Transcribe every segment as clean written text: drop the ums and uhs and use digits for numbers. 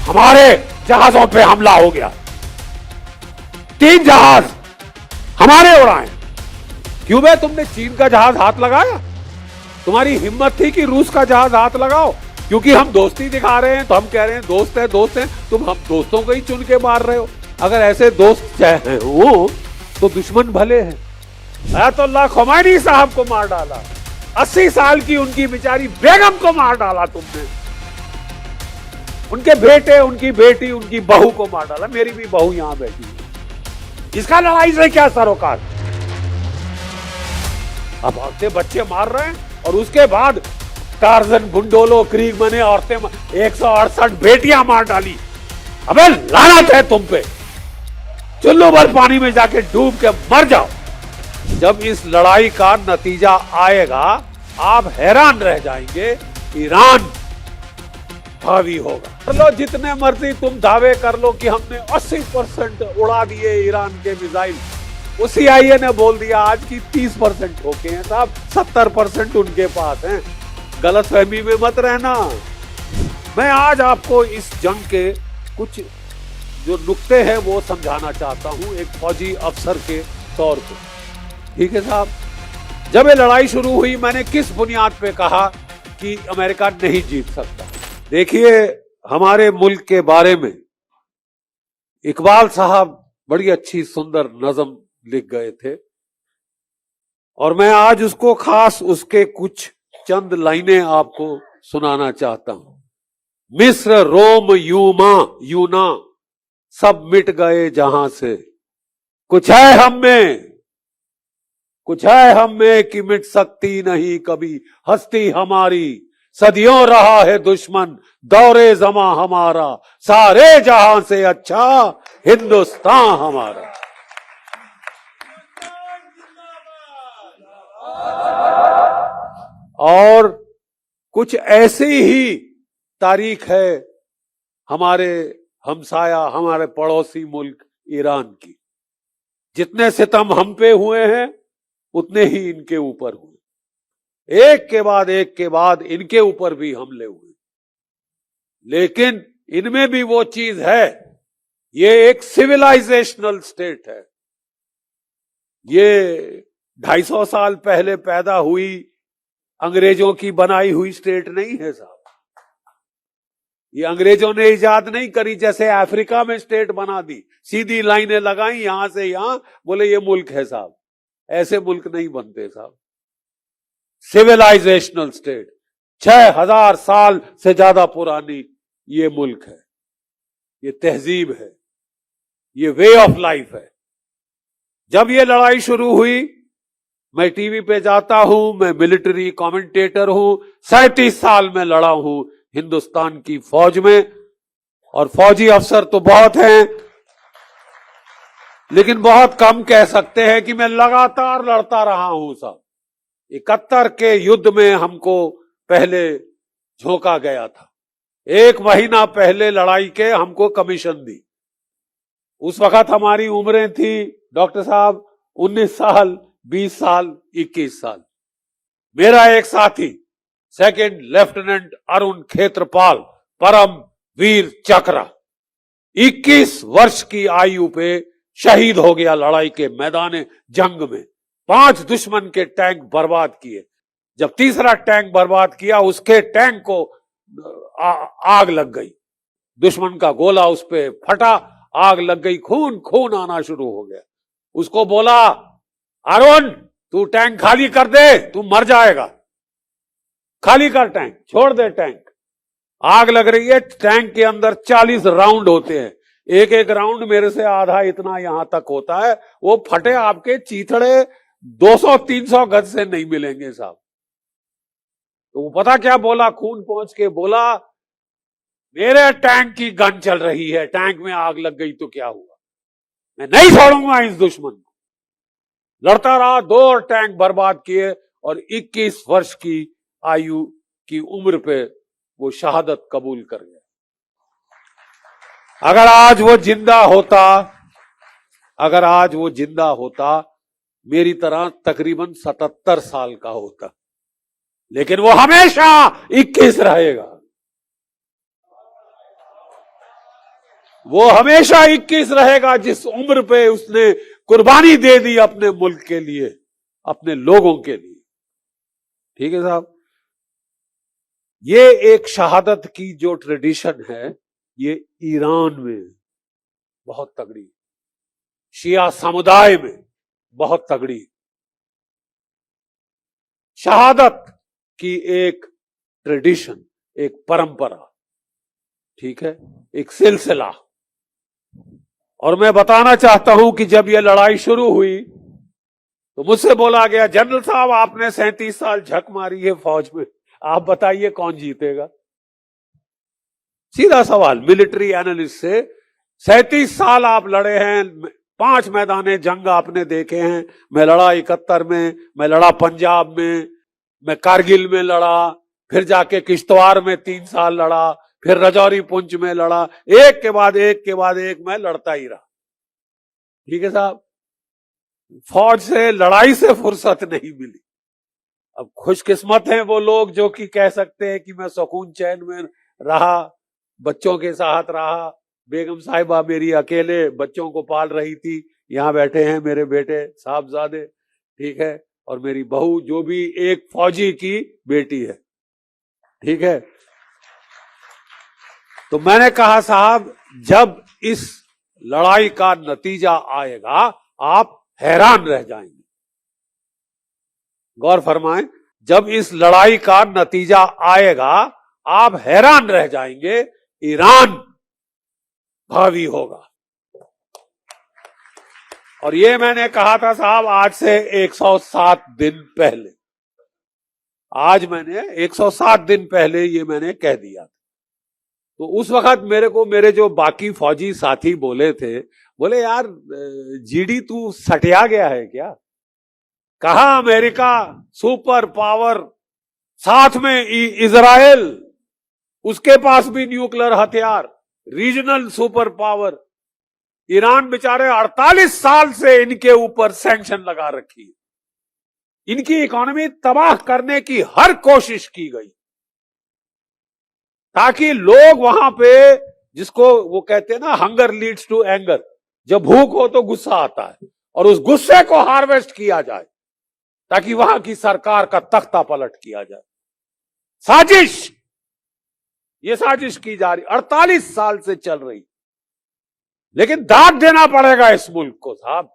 हमारे जहाजों पे हमला हो गया, 3 जहाज हमारे उड़ाए। क्यों बे तुमने चीन का जहाज हाथ लगाया? तुम्हारी हिम्मत थी कि रूस का जहाज हाथ लगाओ? क्योंकि हम दोस्ती दिखा रहे हैं तो हम कह रहे हैं दोस्त है दोस्त है। तुम हम दोस्तों को ही चुन के मार रहे हो। अगर ऐसे दोस्त चाहे हो तो दुश्मन भले हैं। अयतुल्लाह खुमैनी साहब को मार डाला, 80 साल की उनकी बेचारी बेगम को मार डाला तुमने, उनके बेटे, उनकी बेटी, उनकी बहू को मार डाला। मेरी भी बहू यहां बैठी है, इसका लड़ाई से क्या सरोकार? अब औरतें बच्चे मार रहे हैं और उसके बाद टार्जन, बुंडोलो, क्रीगमने औरतें 168 बेटियां मार डाली। अबे लानत है तुम पे, चुल्लू भर पानी में जाके डूब के मर जाओ। जब इस लड़ाई का नतीजा आएगा आप हैरान रह जाएंगे। ईरान हावी होगा। कर लो जितने मर्जी तुम दावे कर लो कि हमने 80% उड़ा दिए ईरान के मिसाइल। वो CIA ने बोल दिया आज की 30% ठोके हैं साहब, 70% उनके पास हैं। गलतफहमी में मत रहना। मैं आज आपको इस जंग के कुछ जो नुक्ते हैं वो समझाना चाहता हूं एक फौजी अफसर के तौर पे। ठीक है साहब, जब ये लड़ाई शुरू हुई मैंने किस बुनियाद पे कहा कि अमेरिका नहीं जीत सकता? देखिए, हमारे मुल्क के बारे में इकबाल साहब बड़ी अच्छी सुंदर नज़म लिख गए थे और मैं आज उसको खास उसके कुछ चंद लाइनें आपको सुनाना चाहता हूं। मिस्र, रोम, यूना सब मिट गए जहां से, कुछ है हम में कि मिट सकती नहीं कभी हस्ती हमारी। सदियों रहा है दुश्मन दौरे जमा हमारा, सारे जहां से अच्छा हिंदुस्तान हमारा। और कुछ ऐसी ही तारीख है हमारे हमसाया, हमारे पड़ोसी मुल्क ईरान की। जितने सितम हम पे हुए हैं उतने ही इनके ऊपर हुए, एक के बाद इनके ऊपर भी हमले हुए। लेकिन इनमें भी वो चीज है, ये एक सिविलाइजेशनल स्टेट है। ये 250 साल पहले पैदा हुई अंग्रेजों की बनाई हुई स्टेट नहीं है साहब। ये अंग्रेजों ने इजाद नहीं करी, जैसे अफ्रीका में स्टेट बना दी, सीधी लाइनें लगाई यहां से यहां, बोले ये मुल्क है साहब। ऐसे मुल्क नहीं बनते साहब। सिविलाइजेशनल स्टेट, 6000 साल से ज्यादा पुरानी ये मुल्क है, ये तहजीब है, ये वे ऑफ लाइफ है। जब ये लड़ाई शुरू हुई, मैं टीवी पे जाता हूं, मैं मिलिट्री कमेंटेटर हूं, 37 साल में लड़ा हूं हिंदुस्तान की फौज में, और फौजी अफसर तो बहुत हैं लेकिन बहुत कम कह सकते हैं कि मैं लगातार लड़ता रहा हूं साहब। 71 के युद्ध में हमको पहले झोंका गया था, 1 महीना पहले लड़ाई के हमको कमीशन दी। उस वक्त हमारी उम्रें थी डॉक्टर साहब 19 साल, 20 साल, 21 साल। मेरा एक साथी सेकंड लेफ्टिनेंट अरुण खेत्रपाल, परम वीर चक्र, 21 वर्ष की आयु पे शहीद हो गया लड़ाई के मैदान जंग में। 5 दुश्मन के टैंक बर्बाद किए। जब तीसरा टैंक बर्बाद किया, उसके टैंक को आग लग गई, दुश्मन का गोला उस पे फटा, आग लग गई, खून आना शुरू हो गया। उसको बोला, अरुण तू टैंक खाली कर दे, तू मर जाएगा, खाली कर टैंक, छोड़ दे टैंक। आग लग रही है, टैंक के अंदर 40 राउंड होते हैं, एक राउंड मेरे से आधा इतना यहां तक होता है, वो फटे आपके चीथड़े 200-300 गज से नहीं मिलेंगे साहब। तो वो पता क्या बोला, खून पहुंच के बोला, मेरे टैंक की गन चल रही है, टैंक में आग लग गई तो क्या हुआ, मैं नहीं छोड़ूंगा इस दुश्मन को। लड़ता रहा, 2 और टैंक बर्बाद किए और 21 वर्ष की आयु की उम्र पे वो शहादत कबूल कर गया। अगर आज वो जिंदा होता मेरी तरह तकरीबन 77 साल का होता, लेकिन वो हमेशा 21 रहेगा। वो हमेशा 21 रहेगा जिस उम्र पे उसने कुर्बानी दे दी अपने मुल्क के लिए, अपने लोगों के लिए। ठीक है साहब, ये एक शहादत की जो ट्रेडिशन है, ये ईरान में बहुत तगड़ी, शिया समुदाय में बहुत तगड़ी शहादत की एक ट्रेडिशन, एक परंपरा, ठीक है, एक सिलसिला। और मैं बताना चाहता हूं कि जब यह लड़ाई शुरू हुई तो मुझसे बोला गया, जनरल साहब आपने 37 साल झक मारी है फौज में, आप बताइए कौन जीतेगा। सीधा सवाल मिलिट्री एनालिस्ट से, 37 साल आप लड़े हैं, 5 मैदाने जंग आपने देखे हैं। मैं लड़ा 71 में, मैं लड़ा पंजाब में, मैं कारगिल में लड़ा, फिर जाके किश्तवाड़ में 3 साल लड़ा, फिर रजौरी पुंछ में लड़ा, एक के बाद एक के बाद एक मैं लड़ता ही रहा। ठीक है साहब, फौज से लड़ाई से फुर्सत नहीं मिली। अब खुशकिस्मत हैं वो लोग जो कि कह सकते हैं कि मैं सुकून चैन में रहा, बच्चों के साथ रहा, बेगम साहिबा मेरी अकेले बच्चों को पाल रही थी, यहां बैठे हैं मेरे बेटे साहबजादे, ठीक है, और मेरी बहू जो भी एक फौजी की बेटी है। ठीक है, तो मैंने कहा साहब जब इस लड़ाई का नतीजा आएगा आप हैरान रह जाएंगे। गौर फरमाएं, जब इस लड़ाई का नतीजा आएगा आप हैरान रह जाएंगे, ईरान भावी होगा। और ये मैंने कहा था साहब आज से 107 दिन पहले, आज मैंने 107 दिन पहले ये मैंने कह दिया था। तो उस वक्त मेरे को मेरे जो बाकी फौजी साथी बोले थे, बोले यार जीडी तू सटिया गया है क्या? कहा अमेरिका सुपर पावर, साथ में इजराइल, उसके पास भी न्यूक्लियर हथियार, रीजनल सुपर पावर। ईरान बेचारे 48 साल से इनके ऊपर सैंक्शन लगा रखी है, इनकी इकोनॉमी तबाह करने की हर कोशिश की गई ताकि लोग वहां पे, जिसको वो कहते हैं ना हंगर लीड्स टू एंगर, जब भूख हो तो गुस्सा आता है, और उस गुस्से को हार्वेस्ट किया जाए ताकि वहां की सरकार का तख्ता पलट किया जाए। साजिश, ये साजिश की जा रही 48 साल से चल रही, लेकिन दाद देना पड़ेगा इस मुल्क को साहब।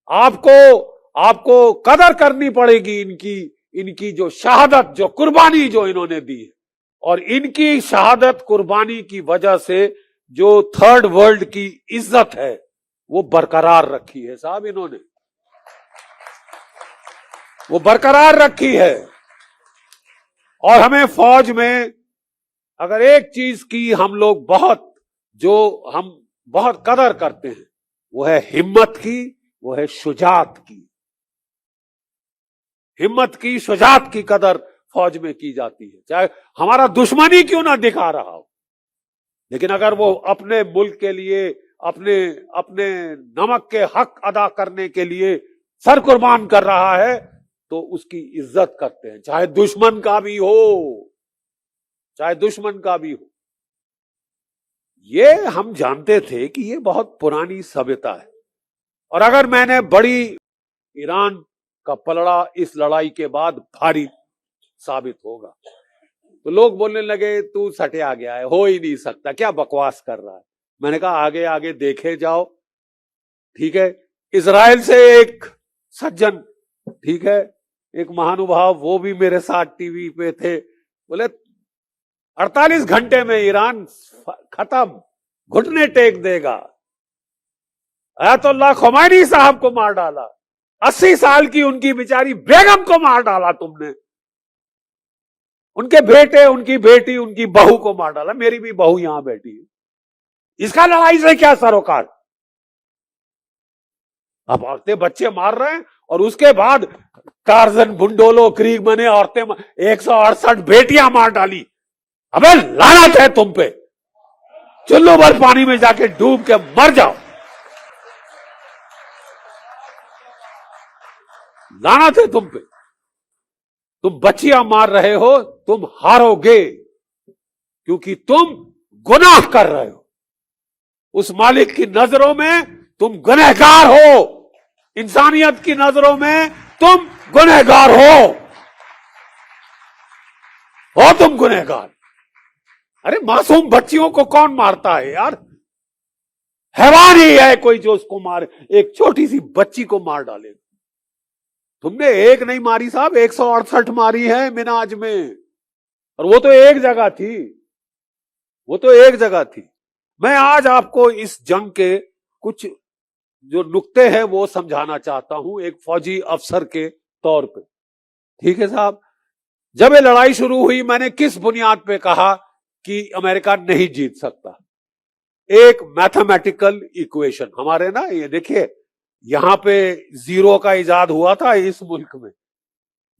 आपको कदर करनी पड़ेगी इनकी जो शहादत, जो कुर्बानी जो इन्होंने दी है, और इनकी शहादत कुर्बानी की वजह से जो थर्ड वर्ल्ड की इज्जत है वो बरकरार रखी है साहब, इन्होंने वो बरकरार रखी है। और हमें फौज में अगर एक चीज की हम लोग हम बहुत कदर करते हैं, वो है हिम्मत की, वो है शुजात की। हिम्मत की, शुजात की कदर फौज में की जाती है, चाहे हमारा दुश्मन ही क्यों ना दिखा रहा हो, लेकिन अगर वो अपने मुल्क के लिए, अपने नमक के हक अदा करने के लिए सर कुर्बान कर रहा है तो उसकी इज्जत करते हैं, चाहे दुश्मन का भी हो, चाहे दुश्मन का भी हो। ये हम जानते थे कि ये बहुत पुरानी सभ्यता है, और अगर मैंने बड़ी, ईरान का पलड़ा इस लड़ाई के बाद भारी साबित होगा, तो लोग बोलने लगे तू सटिया गया है, हो ही नहीं सकता, क्या बकवास कर रहा है। मैंने कहा आगे आगे देखे जाओ। ठीक है, इजराइल से एक सज्जन, ठीक है, एक महानुभाव, वो भी मेरे साथ टीवी पे थे, बोले 48 घंटे में ईरान खत्म, घुटने टेक देगा। अयतुल्लाह खुमैनी साहब को मार डाला, 80 साल की उनकी बेचारी बेगम को मार डाला तुमने, उनके बेटे, उनकी बेटी, उनकी बहू को मार डाला। मेरी भी बहू यहां बैठी है, इसका लड़ाई से क्या सरोकार? अब औरतें बच्चे मार रहे हैं, और उसके बाद टार्जन, बुंडोलो, क्रीग बने औरतें, 168 बेटियां मार डाली। अबे लानत है तुम पे, चुल्लू भर पानी में जाके डूब के मर जाओ, लानत है तुम पे। तुम बच्चियां मार रहे हो, तुम हारोगे, क्योंकि तुम गुनाह कर रहे हो। उस मालिक की नजरों में तुम गुनहगार हो, इंसानियत की नजरों में तुम गुनहगार हो तुम गुनहगार। अरे मासूम बच्चियों को कौन मारता है यार? हैवान ही है कोई जो उसको मारे, एक छोटी सी बच्ची को मार डाले। तुमने एक नहीं मारी साहब, 168 मारी है मिनाज में, और वो तो एक जगह थी, वो तो एक जगह थी। मैं आज आपको इस जंग के कुछ जो नुक्ते हैं वो समझाना चाहता हूं एक फौजी अफसर के तौर पे। ठीक है साहब, जब ये लड़ाई शुरू हुई मैंने किस बुनियाद पे कहा कि अमेरिका नहीं जीत सकता? एक मैथमेटिकल इक्वेशन हमारे ना, ये देखिए यहां पे जीरो का इजाद हुआ था इस मुल्क में,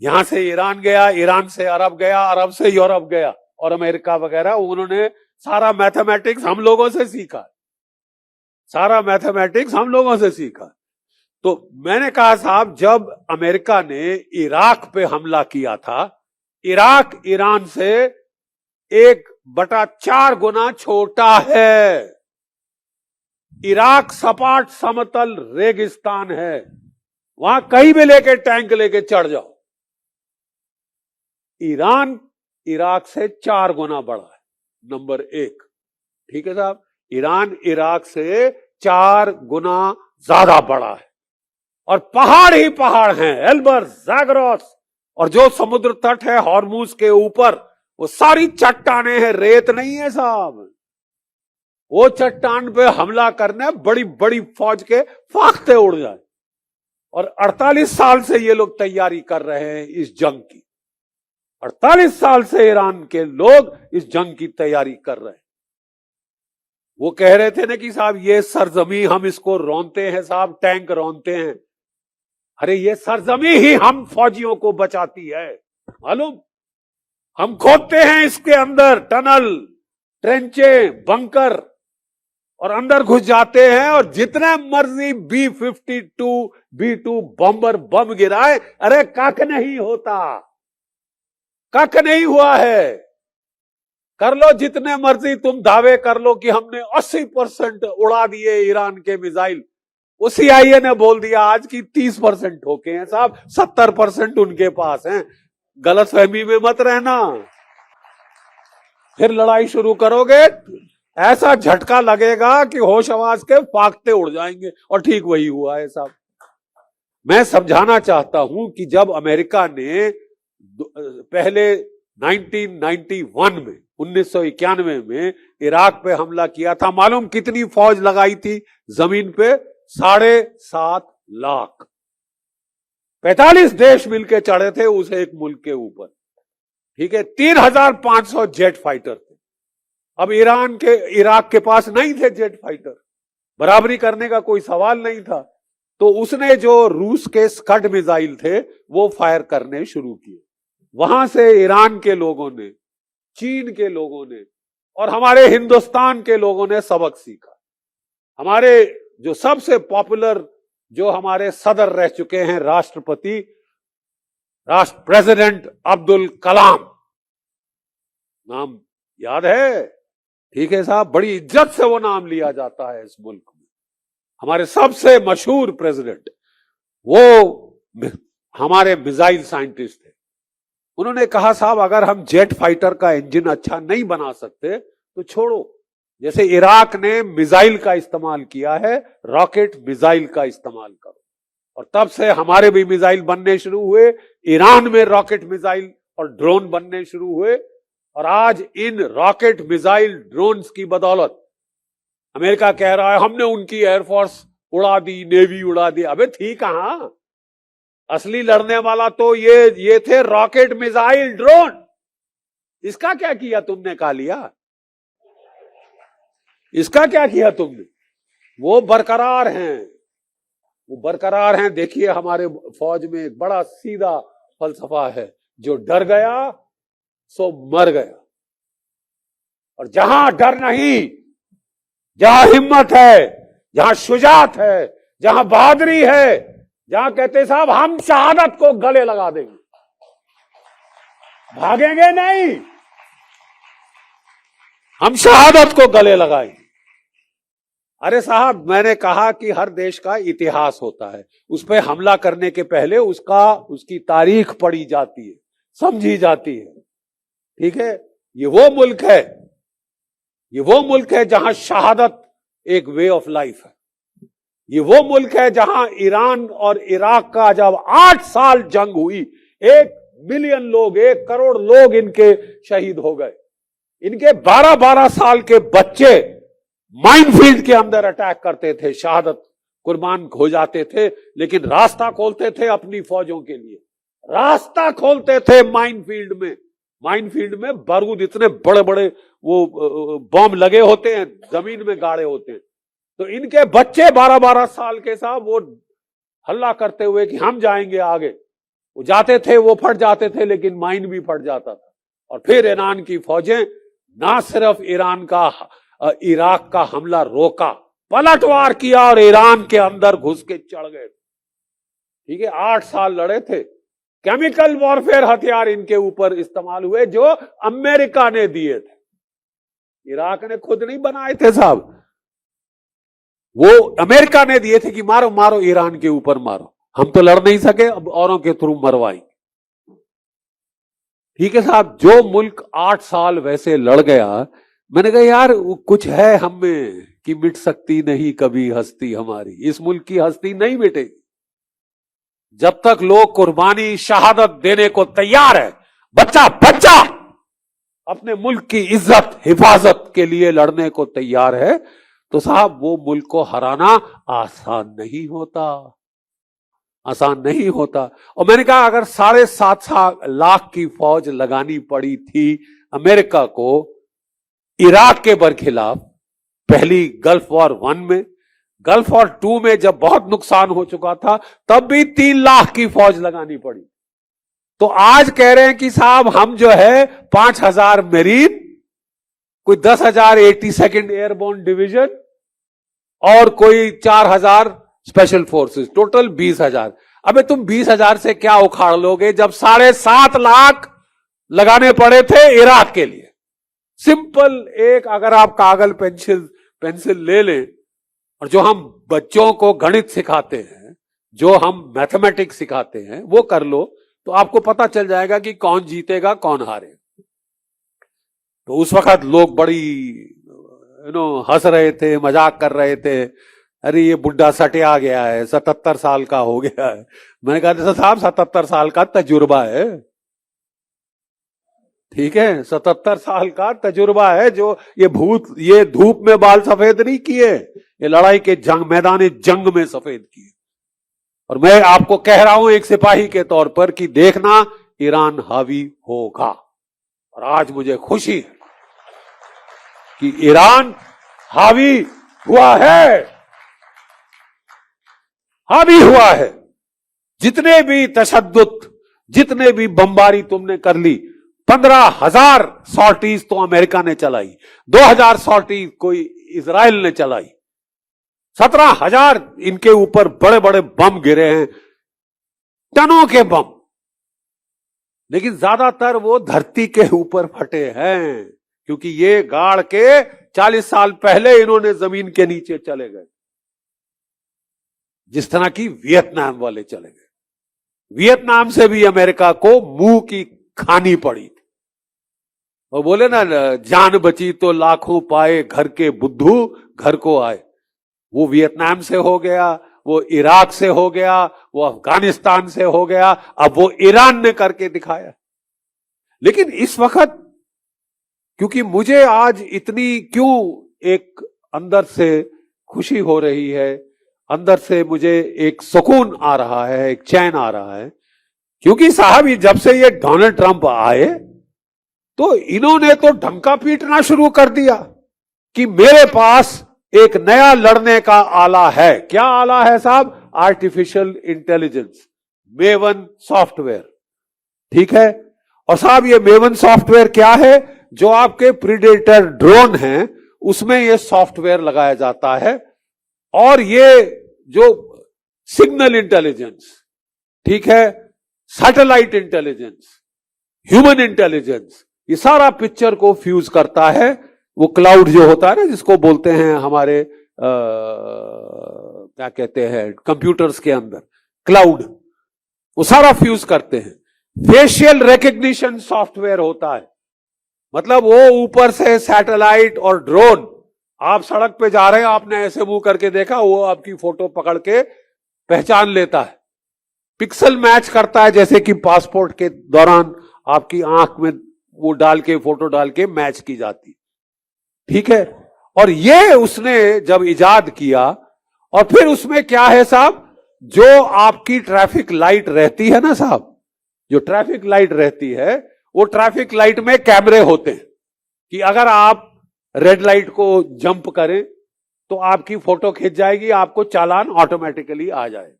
यहां से ईरान गया, ईरान से अरब गया, अरब से यूरोप गया, और अमेरिका वगैरह, उन्होंने सारा मैथमेटिक्स हम लोगों से सीखा, सारा मैथमेटिक्स हम लोगों से सीखा। तो मैंने कहा साहब, जब अमेरिका ने इराक पे हमला किया था, इराक ईरान से 1/4 गुना छोटा है। इराक सपाट समतल रेगिस्तान है, वहां कहीं भी लेके टैंक लेके चढ़ जाओ। ईरान इराक से 4 गुना बड़ा है, नंबर 1। ठीक है साहब, ईरान इराक से 4 गुना ज्यादा बड़ा है, और पहाड़ ही पहाड़ हैं, एल्बर्स, ज़ाग्रोस, और जो समुद्र तट है हॉर्मुज के ऊपर, वो सारी चट्टाने हैं, रेत नहीं है साहब। वो चट्टान पे हमला करने बड़ी बड़ी फौज के फाख्ते उड़ जाए, और 48 साल से ये लोग तैयारी कर रहे हैं इस जंग की। 48 साल से ईरान के लोग इस जंग की तैयारी कर रहे हैं। वो कह रहे थे ना कि साहब ये सरजमी हम इसको रौंदते हैं साहब, टैंक रौंदते हैं। अरे ये सरजमी ही हम फौजियों को बचाती है, मालूम? हम खोदते हैं इसके अंदर टनल, ट्रेंचे, बंकर, और अंदर घुस जाते हैं, और जितने मर्जी B-52 B-2 बम्बर बम गिराए, अरे कख नहीं होता, कख नहीं हुआ है। कर लो जितने मर्जी तुम दावे कर लो कि हमने 80% उड़ा दिए ईरान के मिसाइल, वो CIA ने बोल दिया आज की 30% ठोके हैं साहब, 70% उनके पास हैं। गलतफहमी में मत रहना, फिर लड़ाई शुरू करोगे ऐसा झटका लगेगा कि होश आवाज के फाख्ते उड़ जाएंगे, और ठीक वही हुआ है साहब। मैं समझाना चाहता हूं कि जब अमेरिका ने पहले 1991 में 1991 में इराक पे हमला किया था, मालूम कितनी फौज लगाई थी जमीन पे? 7.5 लाख। 45 देश मिलके चढ़े थे उस एक मुल्क के ऊपर। ठीक है, 3,500 जेट फाइटर थे। अब इराक के पास नहीं थे जेट फाइटर, बराबरी करने का कोई सवाल नहीं था। तो उसने जो रूस के स्कड मिसाइल थे वो फायर करने शुरू किए। वहां से ईरान के लोगों ने, चीन के लोगों ने, और हमारे हिंदुस्तान के लोगों ने सबक सीखा। हमारे जो सबसे पॉपुलर जो हमारे सदर रह चुके हैं, राष्ट्रपति, प्रेसिडेंट अब्दुल कलाम, नाम याद है? ठीक है साहब, बड़ी इज्जत से वो नाम लिया जाता है इस मुल्क में। हमारे सबसे मशहूर प्रेसिडेंट, वो हमारे मिसाइल साइंटिस्ट थे। उन्होंने कहा साहब अगर हम जेट फाइटर का इंजन अच्छा नहीं बना सकते तो छोड़ो, जैसे इराक ने मिसाइल का इस्तेमाल किया है, रॉकेट मिसाइल का इस्तेमाल करो। और तब से हमारे भी मिसाइल बनने शुरू हुए, ईरान में रॉकेट मिसाइल और ड्रोन बनने शुरू हुए, और आज इन रॉकेट मिसाइल ड्रोन्स की बदौलत अमेरिका कह रहा है हमने उनकी एयरफोर्स उड़ा दी, नेवी उड़ा दी। अबे थी कहां? असली लड़ने वाला तो ये थे रॉकेट मिसाइल ड्रोन। इसका क्या किया तुमने? खा लिया? इसका क्या किया तुमने? वो बरकरार हैं, वो बरकरार हैं। देखिए हमारे फौज में एक बड़ा सीधा फलसफा है, जो डर गया सो मर गया। और जहां डर नहीं, जहां हिम्मत है, जहां शुजात है, जहां बहादुरी है, जहां कहते साहब हम शहादत को गले लगा देंगे, भागेंगे नहीं, हम शहादत को गले लगाएंगे। अरे साहब, मैंने कहा कि हर देश का इतिहास होता है, उस पर हमला करने के पहले उसकी तारीख पढ़ी जाती है, समझी जाती है। ठीक है, ये वो मुल्क है, ये वो मुल्क है जहां शहादत एक वे ऑफ लाइफ है। ये वो मुल्क है जहां ईरान और इराक का जब 8 साल जंग हुई, 1 मिलियन लोग, 1 करोड़ लोग इनके शहीद हो गए। इनके 12-12 साल के बच्चे माइनफील्ड के अंदर अटैक करते थे, शहादत कुर्बान हो जाते थे, लेकिन रास्ता खोलते थे अपनी फौजों के लिए, रास्ता खोलते थे माइनफील्ड में। माइनफील्ड में बारूद इतने बड़े बड़े वो बम लगे होते हैं, जमीन में गाड़े होते हैं। तो इनके बच्चे 12-12 साल के साहब वो हल्ला करते हुए कि हम जाएंगे आगे, वो जाते थे, वो फट जाते थे, लेकिन माइन भी फट जाता था। और फिर ईरान की फौजें ना सिर्फ इराक का हमला रोका, पलटवार किया और ईरान के अंदर घुस के चढ़ गए। ठीक है, 8 साल लड़े थे। केमिकल वॉरफेयर हथियार इनके ऊपर इस्तेमाल हुए जो अमेरिका ने दिए थे, इराक ने खुद नहीं बनाए थे साहब, वो अमेरिका ने दिए थे कि मारो मारो ईरान के ऊपर मारो, हम तो लड़ नहीं सके, अब औरों के थ्रू मरवाएंगे। ठीक है साहब, जो मुल्क 8 साल वैसे लड़ गया, मैंने कहा यार कुछ है हम में कि मिट सकती नहीं कभी हस्ती हमारी। इस मुल्क की हस्ती नहीं मिटेगी जब तक लोग कुर्बानी शहादत देने को तैयार है, बच्चा बच्चा अपने मुल्क की इज्जत हिफाजत के लिए लड़ने को तैयार है, तो साहब वो मुल्क को हराना आसान नहीं होता, आसान नहीं होता। और मैंने कहा अगर 7.5 लाख की फौज लगानी पड़ी थी अमेरिका को इराक के बरखिलाफ, पहली गल्फ वॉर 1 में, गल्फ वॉर 2 में जब बहुत नुकसान हो चुका था, तब भी 3 लाख की फौज लगानी पड़ी। तो आज कह रहे हैं कि साहब हम जो है 5,000 मेरीन, कोई 10,000 82nd एयरबोर्न डिवीजन और कोई 4,000 स्पेशल फोर्सेस, टोटल 20,000। अबे तुम 20,000 से क्या उखाड़ लोगे जब 7.5 लाख लगाने पड़े थे इराक के लिए। सिंपल एक, अगर आप कागज पेंसिल ले लें और जो हम बच्चों को गणित सिखाते हैं, जो हम मैथमेटिक्स सिखाते हैं, वो कर लो तो आपको पता चल जाएगा कि कौन जीतेगा कौन हारेगा। तो उस वक्त लोग बड़ी हंस रहे थे, मजाक कर रहे थे, अरे ये बुढ़ा सटिया गया है, 77 साल का हो गया है। मैंने कहा साहब 77 साल का तजुर्बा है, ठीक है, 77 साल का तजुर्बा है, जो ये धूप में बाल सफेद नहीं किए, ये लड़ाई के मैदान जंग में सफेद किए। और मैं आपको कह रहा हूं एक सिपाही के तौर पर कि देखना ईरान हावी होगा। और आज मुझे खुशी है कि ईरान हावी हुआ है, हावी हुआ है। जितने भी तशद्दुद, जितने भी बमबारी तुमने कर ली, 15,000 सॉर्टीज तो अमेरिका ने चलाई, 2,000 सॉर्टीज कोई इजराइल ने चलाई, 17,000 इनके ऊपर बड़े बड़े बम गिरे हैं, टनों के बम, लेकिन ज्यादातर वो धरती के ऊपर फटे हैं, क्योंकि ये गाड़ के 40 साल पहले इन्होंने जमीन के नीचे चले गए, जिस तरह की वियतनाम वाले चले गए। वियतनाम से भी अमेरिका को मुंह की खानी पड़ी। और बोले ना, जान बची तो लाखों पाए, घर के बुद्धू घर को आए। वो वियतनाम से हो गया, वो इराक से हो गया, वो अफगानिस्तान से हो गया, अब वो ईरान ने करके दिखाया। लेकिन इस वक्त क्योंकि मुझे आज इतनी क्यों एक अंदर से खुशी हो रही है, अंदर से मुझे एक सुकून आ रहा है, एक चैन आ रहा है, क्योंकि साहब जब से ये डोनाल्ड ट्रंप आए तो इन्होंने तो ढंका पीटना शुरू कर दिया कि मेरे पास एक नया लड़ने का आला है। क्या आला है साहब? Artificial intelligence, maven software. ठीक है, और साहब ये मेवन सॉफ्टवेयर क्या है? जो आपके प्रीडेटर ड्रोन हैं उसमें ये सॉफ्टवेयर लगाया जाता है, और ये जो सिग्नल इंटेलिजेंस, ठीक है, सैटेलाइट इंटेलिजेंस, ह्यूमन इंटेलिजेंस, ये सारा पिक्चर को फ्यूज करता है। वो क्लाउड जो होता है ना, जिसको बोलते हैं हमारे क्या कहते हैं कंप्यूटर्स के अंदर, क्लाउड, वो सारा फ्यूज करते हैं। फेशियल रिकग्निशन सॉफ्टवेयर होता है, मतलब वो ऊपर से सैटेलाइट और ड्रोन, आप सड़क पे जा रहे हैं, आपने ऐसे मुंह करके देखा, वो आपकी फोटो पकड़ के पहचान लेता है, पिक्सल मैच करता है, जैसे कि पासपोर्ट के दौरान आपकी आंख में वो डाल के फोटो डाल के मैच की जाती, ठीक है। और ये उसने जब इजाद किया, और फिर उसमें क्या है साहब, जो आपकी ट्रैफिक लाइट रहती है ना साहब, जो ट्रैफिक लाइट रहती है, वो ट्रैफिक लाइट में कैमरे होते हैं कि अगर आप रेड लाइट को जंप करें तो आपकी फोटो खिंच जाएगी, आपको चालान ऑटोमेटिकली आ जाए।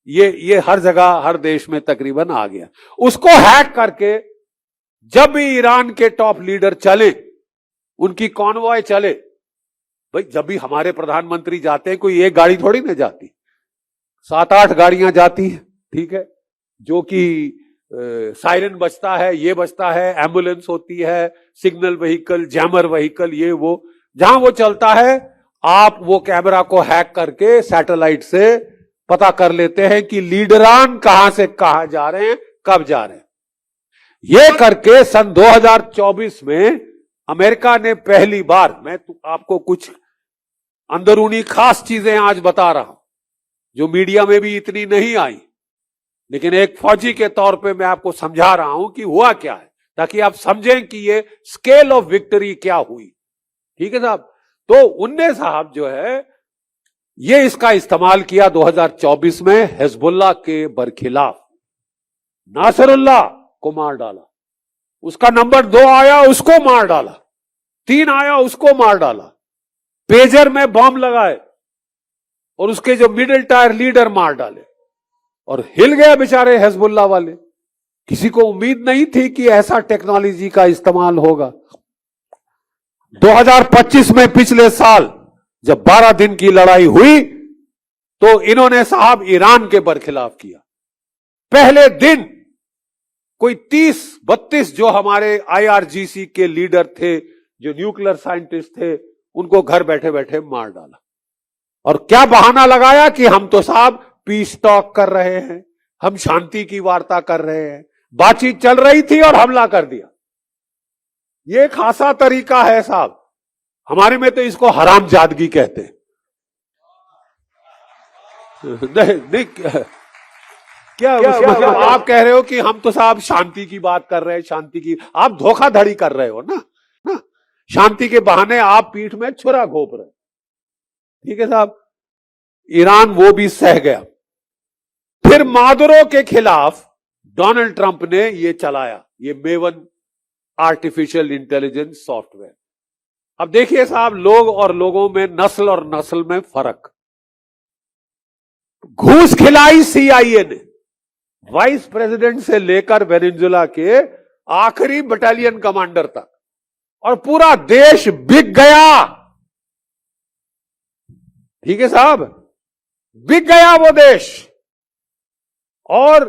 ये हर जगह हर देश में तकरीबन आ गया। उसको हैक करके जब भी ईरान के टॉप लीडर चले, उनकी कॉन्वॉय चले, भाई जब भी हमारे प्रधानमंत्री जाते हैं कोई एक गाड़ी थोड़ी ना जाती, 7-8 गाड़ियां जाती हैं, ठीक है, जो कि सायरन बजता है, ये बजता है, एम्बुलेंस होती है, सिग्नल व्हीकल, जैमर व्हीकल, ये वो, जहां वो चलता है आप वो कैमरा को हैक करके सैटेलाइट से पता कर लेते हैं कि लीडरान कहां से कहां जा रहे हैं, कब जा रहे हैं। ये करके सन 2024 में अमेरिका ने पहली बार, मैं आपको कुछ अंदरूनी खास चीजें आज बता रहा हूं जो मीडिया में भी इतनी नहीं आई, लेकिन एक फौजी के तौर पे मैं आपको समझा रहा हूं कि हुआ क्या है, ताकि आप समझें कि ये स्केल ऑफ विक्ट्री क्या हुई, ठीक है साहब। तो उनने साहब जो है ये इसका इस्तेमाल किया 2024 में हिजबुल्लाह के बरखिलाफ, नासरुल्लाह को मार डाला, उसका नंबर 2 आया उसको मार डाला, 3 आया उसको मार डाला, पेजर में बम लगाए और उसके जो मिडिल टायर लीडर मार डाले, और हिल गया बेचारे हिजबुल्लाह वाले। किसी को उम्मीद नहीं थी कि ऐसा टेक्नोलॉजी का इस्तेमाल होगा। 2025 में पिछले साल जब 12 दिन की लड़ाई हुई तो इन्होंने साहब ईरान के बरखिलाफ किया। पहले दिन कोई 30-32 जो हमारे IRGC के लीडर थे, जो न्यूक्लियर साइंटिस्ट थे, उनको घर बैठे बैठे मार डाला। और क्या बहाना लगाया कि हम तो साहब पीस टॉक कर रहे हैं, हम शांति की वार्ता कर रहे हैं, बातचीत चल रही थी और हमला कर दिया। ये खासा तरीका है साहब, हमारे में तो इसको हरामजादगी कहते हैं। नहीं, क्या मतलब आप कह रहे हो कि हम तो साहब शांति की बात कर रहे हैं, शांति की, आप धोखाधड़ी कर रहे हो ना, शांति के बहाने आप पीठ में छुरा घोप रहे, ठीक है साहब। ईरान वो भी सह गया। फिर मादुरो के खिलाफ डोनाल्ड ट्रंप ने ये चलाया, ये मेवन आर्टिफिशियल इंटेलिजेंस सॉफ्टवेयर। अब देखिए साहब, लोग और लोगों में, नस्ल और नस्ल में फर्क। घूस खिलाई CIA ने वाइस प्रेसिडेंट से लेकर वेनेजुएला के आखिरी बटालियन कमांडर तक, और पूरा देश बिक गया, ठीक है साहब, बिक गया वो देश। और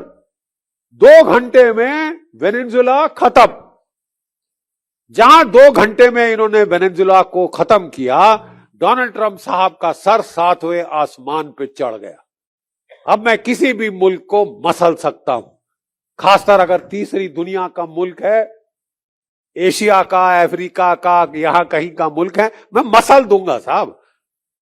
2 घंटे में वेनेजुएला खत्म। जहां 2 घंटे में इन्होंने वेनेजुएला को खत्म किया, डोनाल्ड ट्रंप साहब का सर 7वें आसमान पे चढ़ गया। अब मैं किसी भी मुल्क को मसल सकता हूं, खासकर अगर तीसरी दुनिया का मुल्क है, एशिया का, अफ्रीका का, यहां कहीं का मुल्क है, मैं मसल दूंगा साहब।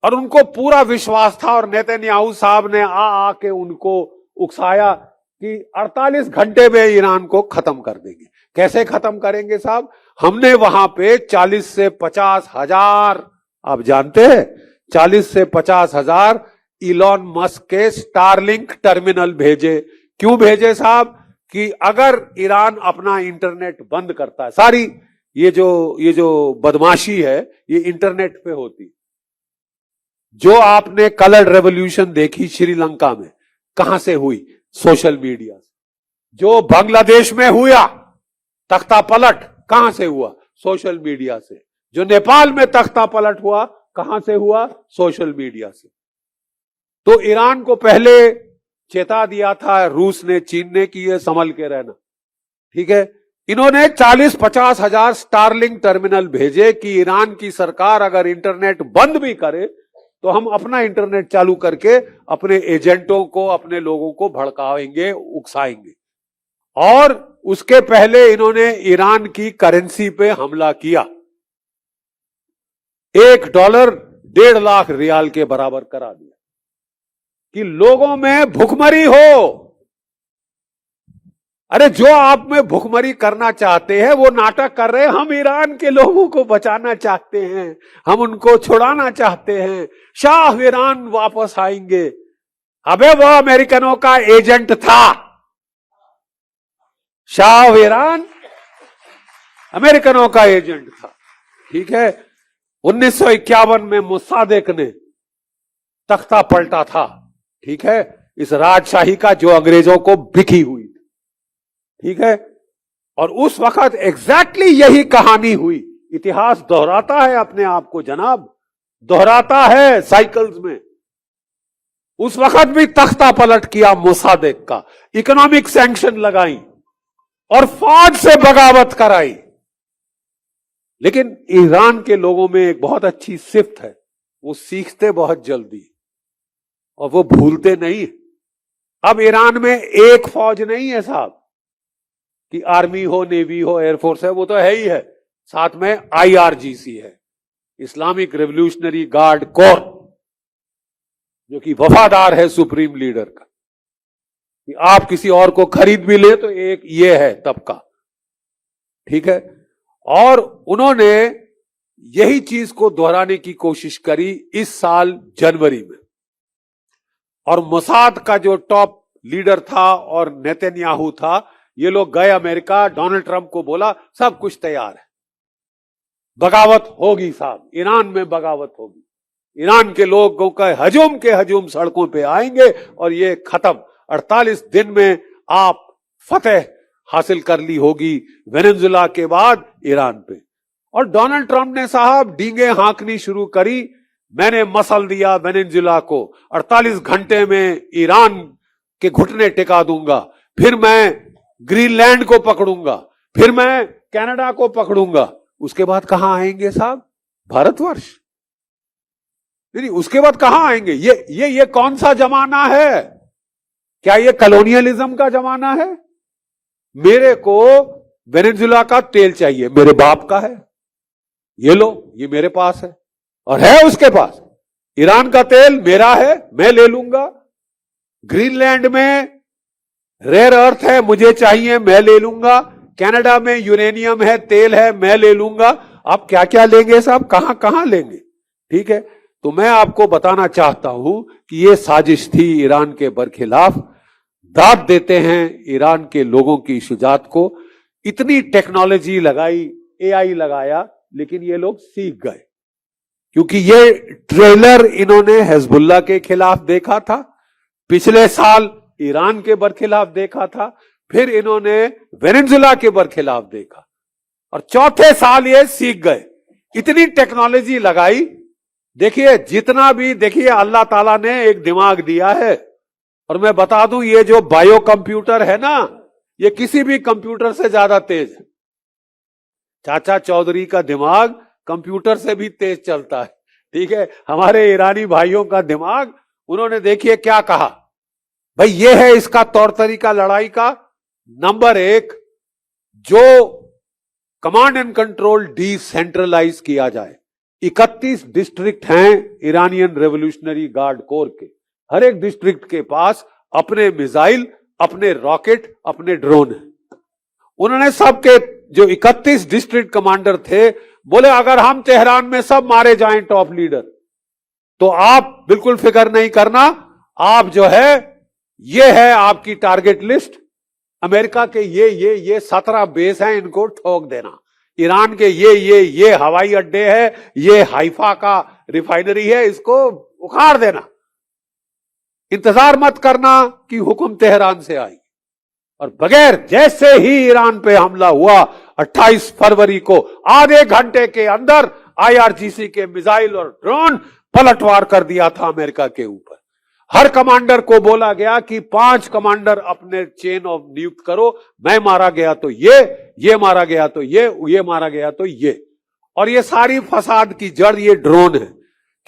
और उनको पूरा विश्वास था, और नेतन्याहू साहब ने आके उनको उकसाया कि 48 घंटे में ईरान को खत्म कर देंगे। कैसे खत्म करेंगे साहब? हमने वहां पे 40 से 50 हजार, आप जानते हैं, 40 से 50 हजार इलॉन मस्क के स्टारलिंक टर्मिनल भेजे। क्यों भेजे साहब? कि अगर ईरान अपना इंटरनेट बंद करता है, सारी ये जो बदमाशी है ये इंटरनेट पे होती। जो आपने कलर रेवोल्यूशन देखी श्रीलंका में, कहां से हुई? सोशल मीडिया से। जो बांग्लादेश में हुआ तख्ता पलट, कहां से हुआ? सोशल मीडिया से। जो नेपाल में तख्ता पलट हुआ, कहां से हुआ? सोशल मीडिया से। तो ईरान को पहले चेता दिया था रूस ने, चीन ने, कि ये संभल के रहना, ठीक है। इन्होंने 40-50 हजार स्टारलिंक टर्मिनल भेजे कि ईरान की सरकार अगर इंटरनेट बंद भी करे तो हम अपना इंटरनेट चालू करके अपने एजेंटों को, अपने लोगों को भड़काएंगे, उकसाएंगे। और उसके पहले इन्होंने ईरान की करेंसी पे हमला किया, $1 1.5 लाख रियाल के बराबर करा दिया कि लोगों में भुखमरी हो। अरे जो आप में भुखमरी करना चाहते हैं वो नाटक कर रहे हैं। हम ईरान के लोगों को बचाना चाहते हैं, हम उनको छुड़ाना चाहते हैं, शाह ईरान वापस आएंगे। अबे वो अमेरिकनों का एजेंट था। शाह ईरान अमेरिकनों का एजेंट था, ठीक है। 1951 में मोसादेक ने तख्ता पलटा था, ठीक है, इस राजशाही का जो अंग्रेजों को बिकी हुई, ठीक है। और उस वक्त एग्जैक्टली यही कहानी हुई। इतिहास दोहराता है अपने आप को जनाब, दोहराता है साइकिल्स में। उस वक्त भी तख्ता पलट किया मोसादेक का, इकोनॉमिक सैंक्शन लगाई और फौज से बगावत कराई। लेकिन ईरान के लोगों में एक बहुत अच्छी सिफ्त है, वो सीखते बहुत जल्दी और वो भूलते नहीं। अब ईरान में एक फौज नहीं है साहब कि आर्मी हो, नेवी हो, एयरफोर्स है, वो तो है ही है। साथ में IRGC है, इस्लामिक रेवोल्यूशनरी गार्ड कोर, जो कि वफादार है सुप्रीम लीडर का। कि आप किसी और को खरीद भी ले तो एक ये है तबका, ठीक है। और उन्होंने यही चीज को दोहराने की कोशिश करी इस साल जनवरी में। और मोसाद का जो टॉप लीडर था और नेतन्याहू था, ये लोग गए अमेरिका, डोनाल्ड ट्रंप को बोला सब कुछ तैयार है, बगावत होगी साहब, ईरान में बगावत होगी, ईरान के लोगों का हजूम के हजूम सड़कों पे आएंगे और ये खत्म। 48 दिन में आप फतेह हासिल कर ली होगी वेनेजुला के बाद ईरान पे। और डोनाल्ड ट्रंप ने साहब डींगे हाँकनी शुरू करी, मैंने मसल दिया वेनेजुला को, 48 घंटे में ईरान के घुटने टिका दूंगा, फिर मैं ग्रीनलैंड को पकड़ूंगा, फिर मैं कनाडा को पकड़ूंगा। उसके बाद कहां आएंगे साहब? भारतवर्ष। नहीं, उसके बाद कहां आएंगे? ये कौन सा जमाना है? क्या ये कॉलोनियलिज्म का जमाना है? मेरे को वेनेजुला का तेल चाहिए, मेरे बाप का है, ये लो, ये मेरे पास है, और है उसके पास। ईरान का तेल मेरा है, मैं ले लूंगा। ग्रीनलैंड में रेयर अर्थ है, मुझे चाहिए, मैं ले लूंगा। कनाडा में यूरेनियम है, तेल है, मैं ले लूंगा। आप क्या क्या लेंगे साहब, कहां कहां लेंगे? ठीक है, तो मैं आपको बताना चाहता हूं कि यह साजिश थी ईरान के बरखिलाफ। दाद देते हैं ईरान के लोगों की शुजात को। इतनी टेक्नोलॉजी लगाई, AI लगाया, लेकिन ये लोग सीख गए, क्योंकि ये ट्रेलर इन्होंने हिजबुल्लाह के खिलाफ देखा था, पिछले साल ईरान के बरखिलाफ देखा था, फिर इन्होंने वेनेजुला के बरखिलाफ देखा, और चौथे साल ये सीख गए। इतनी टेक्नोलॉजी लगाई। देखिए, जितना भी, देखिए अल्लाह ताला ने एक दिमाग दिया है, और मैं बता दूं ये जो बायो कंप्यूटर है ना, ये किसी भी कंप्यूटर से ज्यादा तेज है। चाचा चौधरी का दिमाग कंप्यूटर से भी तेज चलता है, ठीक है। हमारे ईरानी भाइयों का दिमाग, उन्होंने देखिए क्या कहा, भाई ये है इसका तौर तरीका लड़ाई का। नंबर 1, जो कमांड एंड कंट्रोल डिसेंट्रलाइज किया जाए। 31 डिस्ट्रिक्ट हैं ईरानियन रेवोल्यूशनरी गार्ड कोर के, हर एक डिस्ट्रिक्ट के पास अपने मिसाइल, अपने रॉकेट, अपने ड्रोन है। उन्होंने सबके जो 31 डिस्ट्रिक्ट कमांडर थे, बोले अगर हम तेहरान में सब मारे जाएं टॉप लीडर, तो आप बिल्कुल फिक्र नहीं करना, आप जो है, ये है आपकी टारगेट लिस्ट, अमेरिका के ये 17 बेस हैं, इनको ठोक देना। ईरान के ये हवाई अड्डे है, ये हाइफा का रिफाइनरी है, इसको उखाड़ देना। इंतजार मत करना कि हुक्म तेहरान से आई। और बगैर, जैसे ही ईरान पे हमला हुआ 28 फरवरी को, आधे घंटे के अंदर IRGC के मिसाइल और ड्रोन पलटवार कर दिया था अमेरिका के ऊपर। हर कमांडर को बोला गया कि 5 कमांडर अपने चेन ऑफ नियुक्त करो, मैं मारा गया तो ये मारा गया तो ये मारा गया तो ये। और ये सारी फसाद की जड़ ये ड्रोन है।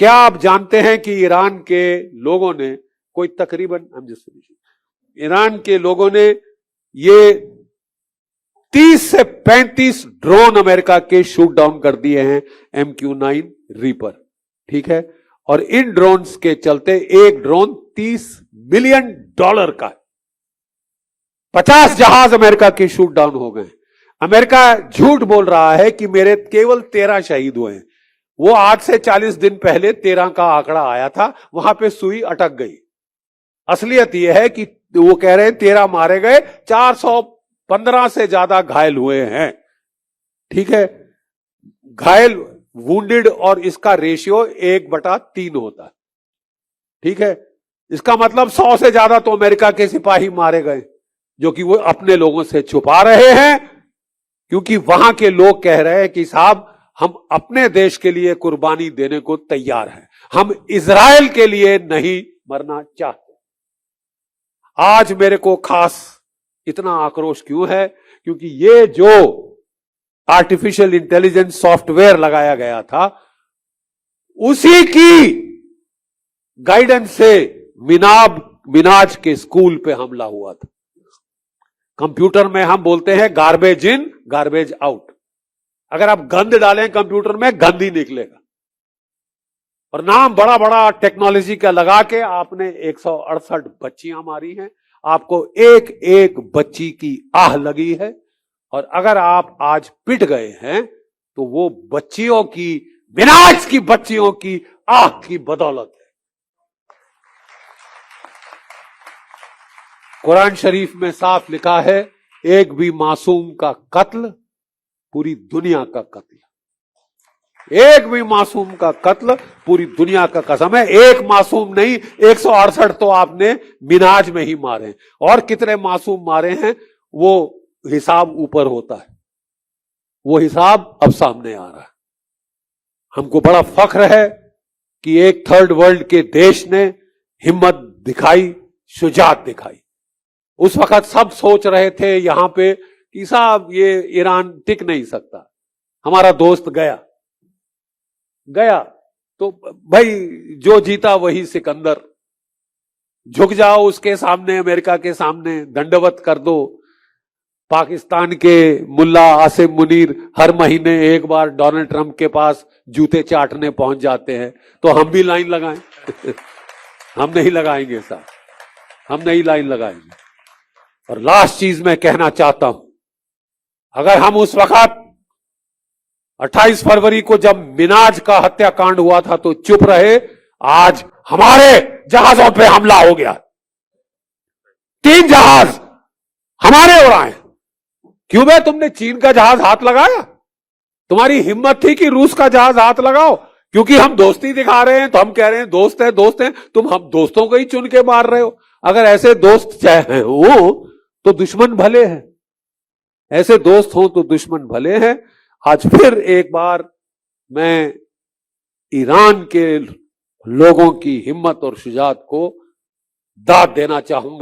क्या आप जानते हैं कि ईरान के लोगों ने कोई तकरीबन ईरान के लोगों ने ये 30 से 35 ड्रोन अमेरिका के शूट डाउन कर दिए हैं MQ-9 रीपर, ठीक है। और इन ड्रोन्स के चलते एक ड्रोन $30 मिलियन का है। 50 जहाज अमेरिका के शूट डाउन हो गए। अमेरिका झूठ बोल रहा है कि मेरे केवल 13 शहीद हुए हैं। वो आज से 40 दिन पहले 13 का आंकड़ा आया था, वहां पे सुई अटक गई। असलियत यह है कि वो कह रहे हैं 13 मारे गए, 415 से ज्यादा घायल हुए हैं, ठीक है। घायल वुंडेड और इसका रेशियो 1/3 होता है, ठीक है। इसका मतलब 100 से ज्यादा तो अमेरिका के सिपाही मारे गए, जो कि वो अपने लोगों से छुपा रहे हैं, क्योंकि वहां के लोग कह रहे हैं कि साहब हम अपने देश के लिए कुर्बानी देने को तैयार हैं, हम इजराइल के लिए नहीं मरना चाहते। आज मेरे को खास इतना आक्रोश क्यों है, क्योंकि ये जो आर्टिफिशियल इंटेलिजेंस सॉफ्टवेयर लगाया गया था, उसी की गाइडेंस से मिनाज के स्कूल पे हमला हुआ था। कंप्यूटर में हम बोलते हैं गार्बेज इन गार्बेज आउट। अगर आप गंद डालें कंप्यूटर में, गंद ही निकलेगा। और नाम बड़ा बड़ा टेक्नोलॉजी का लगा के आपने 168 बच्चियां मारी हैं। आपको एक एक बच्ची की आह लगी है, और अगर आप आज पिट गए हैं तो वो बच्चियों की, मिनाज की बच्चियों की आह की बदौलत है। कुरान शरीफ में साफ लिखा है, एक भी मासूम का कत्ल पूरी दुनिया का कत्ल। एक भी मासूम का कत्ल पूरी दुनिया का कसम है। एक मासूम नहीं, 168 तो आपने मिनाज में ही मारे, और कितने मासूम मारे हैं वो हिसाब ऊपर होता है, वो हिसाब अब सामने आ रहा है। हमको बड़ा फख्र है कि एक थर्ड वर्ल्ड के देश ने हिम्मत दिखाई, शुजात दिखाई। उस वक्त सब सोच रहे थे यहां पे कि साहब ये ईरान टिक नहीं सकता, हमारा दोस्त गया तो भाई जो जीता वही सिकंदर, झुक जाओ उसके सामने, अमेरिका के सामने दंडवत कर दो। पाकिस्तान के मुल्ला आसिम मुनीर हर महीने एक बार डोनाल्ड ट्रंप के पास जूते चाटने पहुंच जाते हैं, तो हम भी लाइन लगाएं? हम नहीं लगाएंगे साहब, हम नहीं लाइन लगाएंगे। और लास्ट चीज मैं कहना चाहता हूं, अगर हम उस वक्त 28 फरवरी को जब मिनाज का हत्याकांड हुआ था तो चुप रहे, आज हमारे जहाजों पे हमला हो गया। 3 जहाज हमारे उड़ाए। क्यों बे, तुमने चीन का जहाज हाथ लगाया? तुम्हारी हिम्मत थी कि रूस का जहाज हाथ लगाओ? क्योंकि हम दोस्ती दिखा रहे हैं तो हम कह रहे हैं दोस्त है दोस्त है, तुम हम दोस्तों को ही चुन के मार रहे हो। अगर ऐसे दोस्त चाहे हो तो दुश्मन भले हैं, ऐसे दोस्त हो तो दुश्मन भले हैं। आज फिर एक बार मैं ईरान के लोगों की हिम्मत और शुजात को दाद देना चाहूंगा।